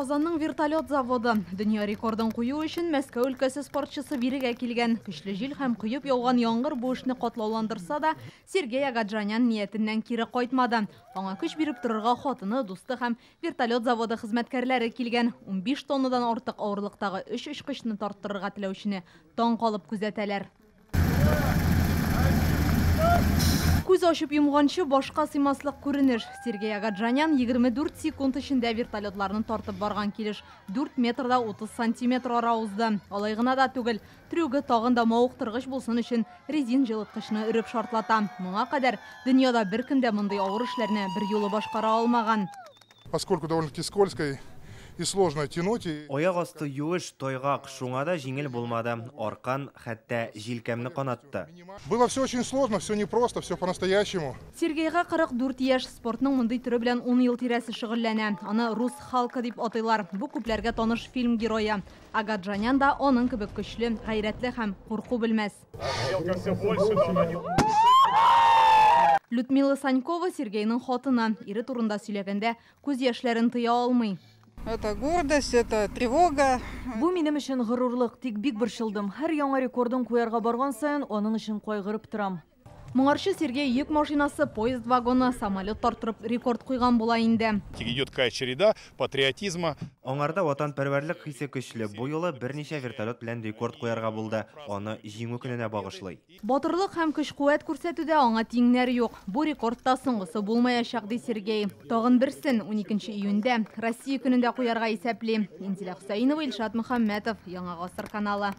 Ашқазанның вертолет заводы. Дүния рекордын қою үшін Мәскәү өлкәсе спортчысы бирегә килгән. Көчле җил һәм құйып яуган яңгыр бу эшне катлауландырса да, Сергей Агаджанян ниятеннән кире кайтмады. Аңа көч биреп торырга хатыны, дусты һәм вертолет заводы хезмәткәрләре килгән. 15 тоннадан артык авырлыктагы 3 очкычны тарттырырга теләүчене таң калып күзәтәләр. Күз ачып йомганчы башка сыймаслык күренеш. Сергей Агаджанян 24 секунд эчендә вертолетларны тартып барган килеш 4 метрда 30 сантиметр ара узды. Алай гына да түгел, трюгы тагын да мавыктыргыч булсын өчен резин җылыткычны өреп шартлата. Моңа кадәр дөньяда беркем дә мондый авыр эшләрне бер юлы башкара алмаган. Поскольку довольно-таки скользкой и сложно тянуть. Аяк асты юеш, тойгак, шуңа да җиңел булмады. Аркан хәтта җилкәмне канатты. Было все очень сложно, все непросто, все по-настоящему. Сергейга 44 яшь, спортның мондый түре белән 10 ел тирәсе шөгыльләнә. Аны рус халкы дип атыйлар. Бу күпләргә таныш фильм герое. Агаджанян да аның кебек көчле, гайрәтле һәм курку белмәс. Людмила Санькова Сергейның хатыны. Ире турында сөйләгәндә күз яшьләрен тыя алмый. Это гордость, это тревога. Бу минем өчен горурлык, тик бик борчылдым. Һәр яңа рекордын куярга барган саен аның өчен кайгырып торам. Моңарчы Сергей йөк машинасы, поезд вагоны, самолет тартырып рекорд куйган була инде. Идет какая череда патриотизма. Аңарда ватанпәрвәрлек хисе көчле. Бу юлы берничә вертолет белән рекорд куярга булды. Аны җиңү көненә багышлый. Батырлык һәм көч-куәт күрсәтүдә аңа тиңнәр юк. Бу рекордта соңгысы булмаячак ди Сергей. Тагын берсен 12 июньдә Россия көнендә куярга исәпли. Инзилә Хөсәйнова, Илшат Мөхәммәтов, Яңа Гасыр каналы.